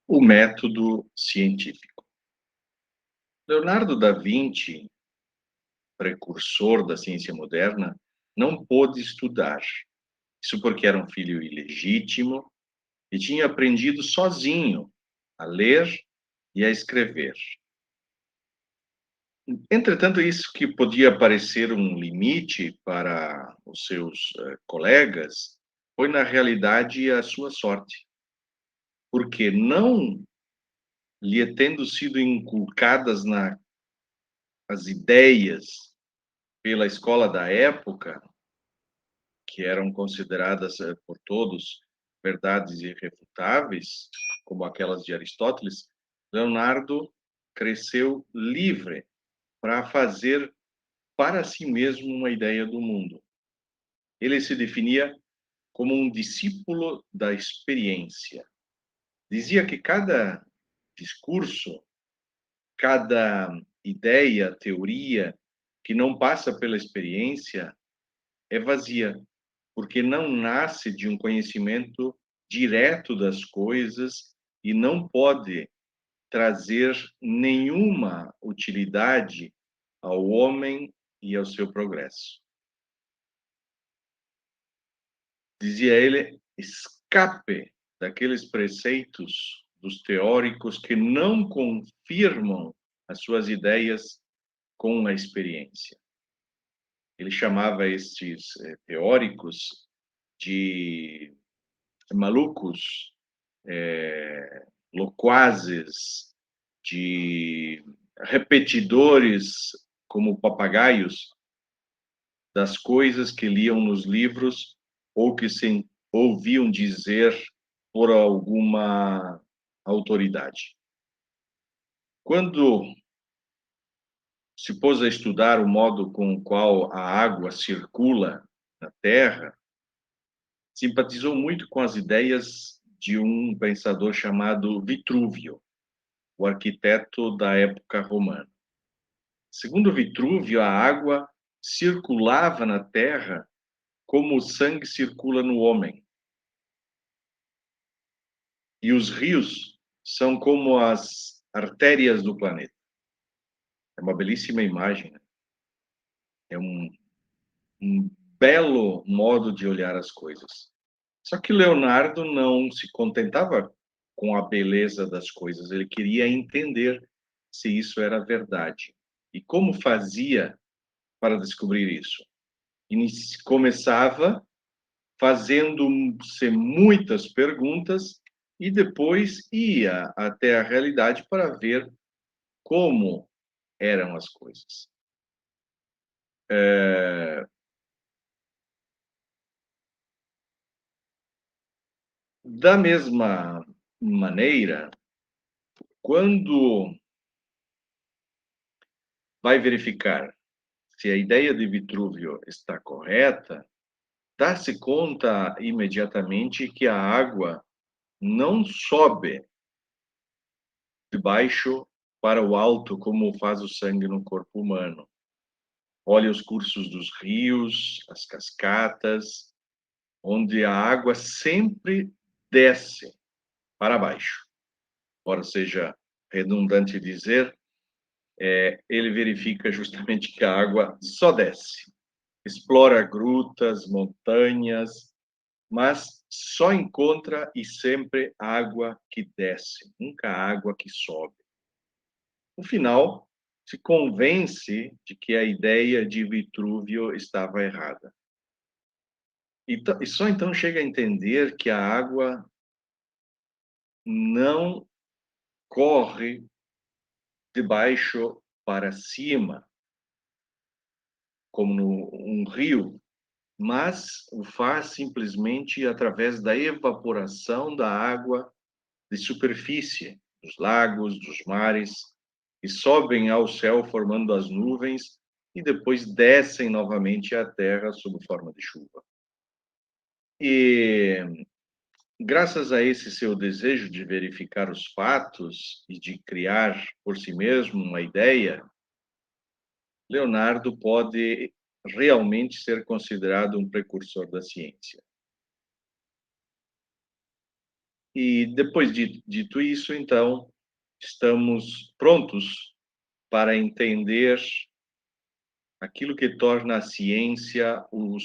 O método científico. Leonardo da Vinci, precursor da ciência moderna, não pôde estudar. Isso porque era um filho ilegítimo e tinha aprendido sozinho a ler e a escrever. Entretanto, isso que podia parecer um limite para os seus colegas, foi na realidade a sua sorte, porque não lhe tendo sido inculcadas as ideias pela escola da época, que eram consideradas por todos verdades irrefutáveis, como aquelas de Aristóteles, Leonardo cresceu livre para fazer para si mesmo uma ideia do mundo. Ele se definia como um discípulo da experiência. Dizia que cada discurso, cada ideia, teoria que não passa pela experiência é vazia, porque não nasce de um conhecimento direto das coisas e não pode trazer nenhuma utilidade ao homem e ao seu progresso. Dizia ele, escape daqueles preceitos dos teóricos que não confirmam as suas ideias com a experiência. Ele chamava estes teóricos de malucos, loquazes, de repetidores como papagaios das coisas que liam nos livros ou que se ouviam dizer por alguma autoridade. Quando se pôs a estudar o modo com o qual a água circula na Terra, simpatizou muito com as ideias de um pensador chamado Vitrúvio, o arquiteto da época romana. Segundo Vitrúvio, a água circulava na Terra como o sangue circula no homem. E os rios são como as artérias do planeta. É uma belíssima imagem, né? É um belo modo de olhar as coisas. Só que Leonardo não se contentava com a beleza das coisas, ele queria entender se isso era verdade. E como fazia para descobrir isso? Começava fazendo-se muitas perguntas e depois ia até a realidade para ver como eram as coisas. Da mesma maneira, quando vai verificar se a ideia de Vitrúvio está correta, dá-se conta imediatamente que a água não sobe de baixo para o alto como faz o sangue no corpo humano. Olha os cursos dos rios, as cascatas, onde a água sempre desce para baixo. Ora, seja redundante dizer, ele verifica justamente que a água só desce. Explora grutas, montanhas, mas só encontra e sempre água que desce, nunca água que sobe. No final, se convence de que a ideia de Vitrúvio estava errada. E só então chega a entender que a água não corre de baixo para cima, como um rio, mas o faz simplesmente através da evaporação da água de superfície, dos lagos, dos mares, que sobem ao céu formando as nuvens e depois descem novamente à terra sob forma de chuva. E graças a esse seu desejo de verificar os fatos e de criar por si mesmo uma ideia, Leonardo pode realmente ser considerado um precursor da ciência. E depois de dito isso, então, estamos prontos para entender aquilo que torna a ciência o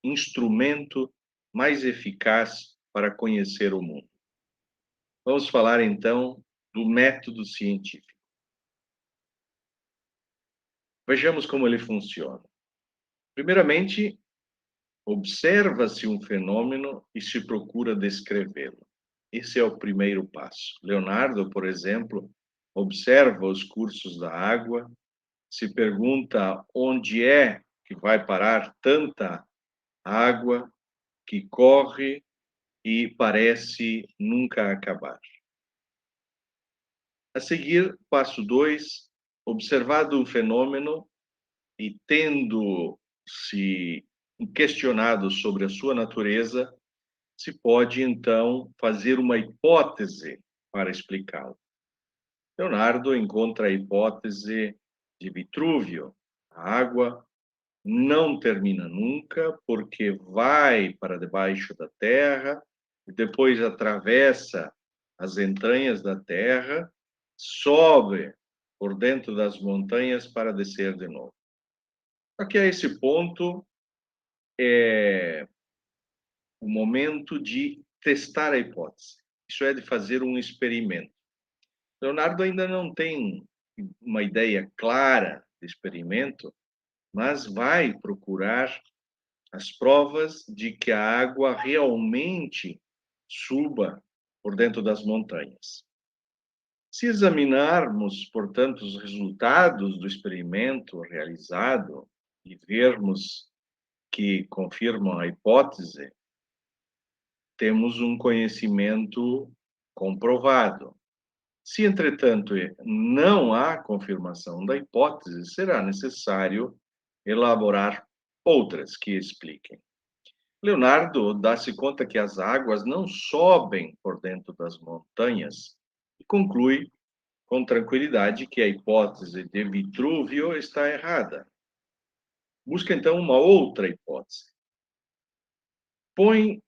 instrumento mais eficaz para conhecer o mundo. Vamos falar então do método científico. Vejamos como ele funciona. Primeiramente, observa-se um fenômeno e se procura descrevê-lo. Esse é o primeiro passo. Leonardo, por exemplo, observa os cursos da água, se pergunta onde é que vai parar tanta água que corre e parece nunca acabar. A seguir, passo 2, observado o fenômeno e tendo-se questionado sobre a sua natureza, se pode então fazer uma hipótese para explicá-lo. Leonardo encontra a hipótese de Vitrúvio. A água não termina nunca, porque vai para debaixo da terra e depois atravessa as entranhas da terra, sobe por dentro das montanhas para descer de novo. Só que a esse ponto é o momento de testar a hipótese. Isso é de fazer um experimento. Leonardo ainda não tem uma ideia clara de experimento, mas vai procurar as provas de que a água realmente suba por dentro das montanhas. Se examinarmos, portanto, os resultados do experimento realizado e vermos que confirmam a hipótese, temos um conhecimento comprovado. Se, entretanto, não há confirmação da hipótese, será necessário elaborar outras que expliquem. Leonardo dá-se conta que as águas não sobem por dentro das montanhas e conclui com tranquilidade que a hipótese de Vitrúvio está errada. Busca então uma outra hipótese. Põe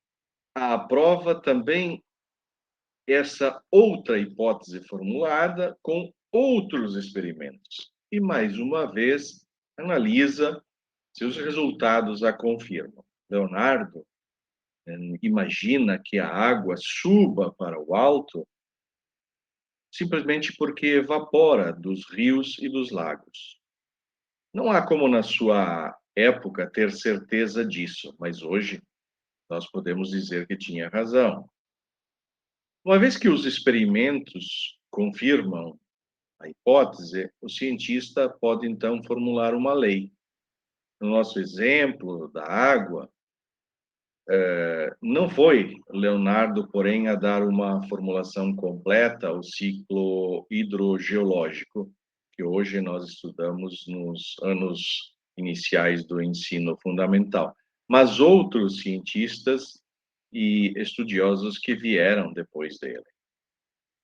à prova também essa outra hipótese formulada com outros experimentos e, mais uma vez, analisa se os resultados a confirmam. Leonardo imagina que a água suba para o alto simplesmente porque evapora dos rios e dos lagos. Não há como na sua época ter certeza disso, mas hoje nós podemos dizer que tinha razão. Uma vez que os experimentos confirmam a hipótese, o cientista pode então formular uma lei. No nosso exemplo da água, não foi Leonardo, porém, a dar uma formulação completa ao ciclo hidrogeológico, que hoje nós estudamos nos anos iniciais do ensino fundamental, mas outros cientistas e estudiosos que vieram depois dele.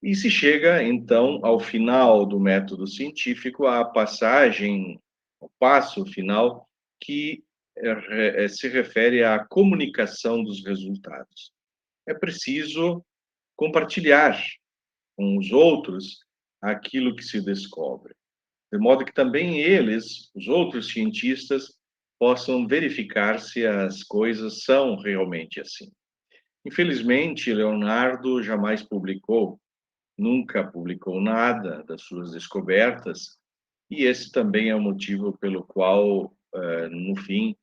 E se chega, então, ao final do método científico, à passagem, ao passo final, que se refere à comunicação dos resultados. É preciso compartilhar com os outros aquilo que se descobre, de modo que também eles, os outros cientistas, possam verificar se as coisas são realmente assim. Infelizmente, Leonardo jamais publicou, nunca publicou nada das suas descobertas, e esse também é o motivo pelo qual, no fim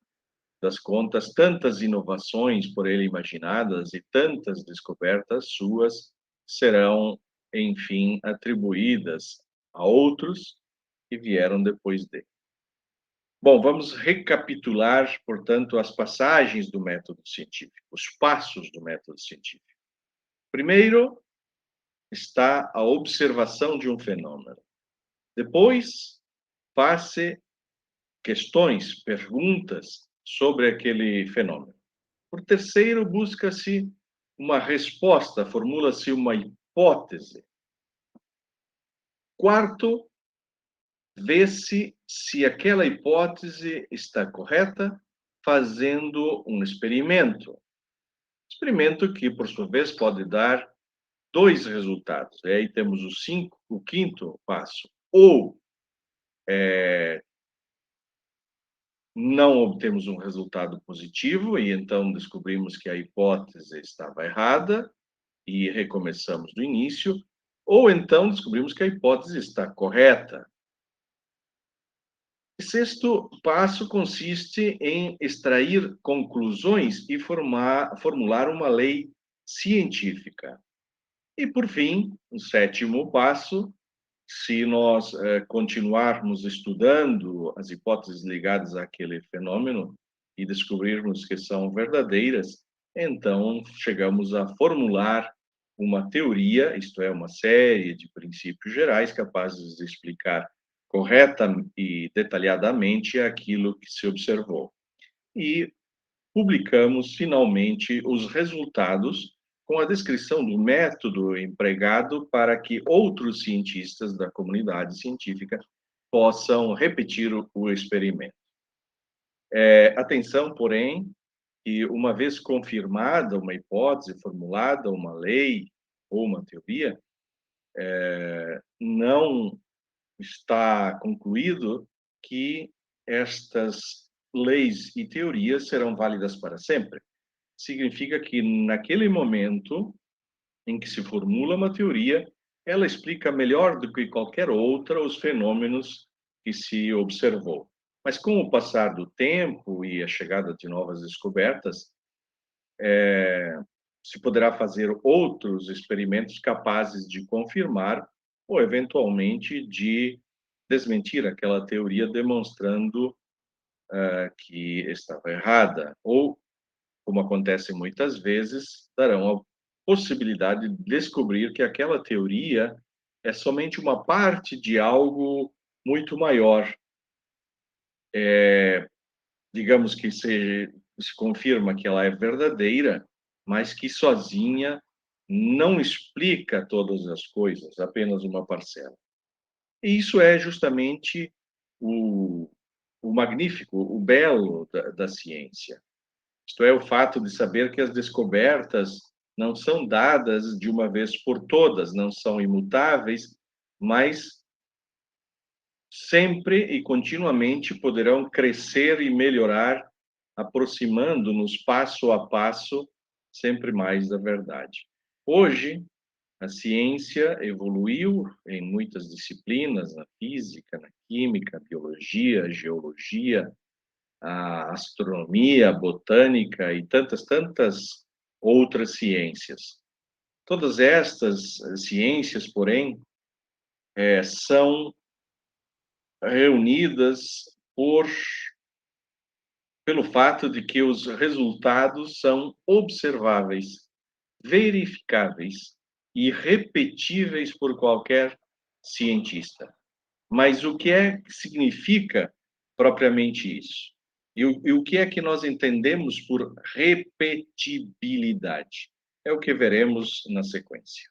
das contas, tantas inovações por ele imaginadas e tantas descobertas suas serão, enfim, atribuídas a outros que vieram depois dele. Bom, vamos recapitular, portanto, as passagens do método científico, os passos do método científico. Primeiro está a observação de um fenômeno. Depois, faz-se questões, perguntas sobre aquele fenômeno. Por terceiro, busca-se uma resposta, formula-se uma hipótese. Quarto, vê-se se aquela hipótese está correta, fazendo um experimento. Experimento que, por sua vez, pode dar dois resultados. E aí temos o quinto passo. Ou não obtemos um resultado positivo e então descobrimos que a hipótese estava errada e recomeçamos do início, ou então descobrimos que a hipótese está correta. O sexto passo consiste em extrair conclusões e formular uma lei científica. E, por fim, o sétimo passo, se nós continuarmos estudando as hipóteses ligadas àquele fenômeno e descobrirmos que são verdadeiras, então chegamos a formular uma teoria, isto é, uma série de princípios gerais capazes de explicar correta e detalhadamente aquilo que se observou. E publicamos finalmente os resultados com a descrição do método empregado para que outros cientistas da comunidade científica possam repetir o experimento. Atenção, porém, que uma vez confirmada uma hipótese, formulada uma lei ou uma teoria, não está concluído que estas leis e teorias serão válidas para sempre. Significa que naquele momento em que se formula uma teoria, ela explica melhor do que qualquer outra os fenômenos que se observou. Mas com o passar do tempo e a chegada de novas descobertas, se poderá fazer outros experimentos capazes de confirmar ou eventualmente de desmentir aquela teoria, demonstrando que estava errada, ou, como acontece muitas vezes, darão a possibilidade de descobrir que aquela teoria é somente uma parte de algo muito maior. Digamos que se confirma que ela é verdadeira, mas que sozinha não explica todas as coisas, apenas uma parcela. E isso é justamente o magnífico, o belo da ciência. Isto é, o fato de saber que as descobertas não são dadas de uma vez por todas, não são imutáveis, mas sempre e continuamente poderão crescer e melhorar, aproximando-nos passo a passo sempre mais da verdade. Hoje, a ciência evoluiu em muitas disciplinas, na física, na química, biologia, geologia, a astronomia, a botânica e tantas outras ciências. Todas estas ciências, porém, são reunidas pelo fato de que os resultados são observáveis, verificáveis e repetíveis por qualquer cientista. Mas o que significa propriamente isso? E o que é que nós entendemos por repetibilidade? É o que veremos na sequência.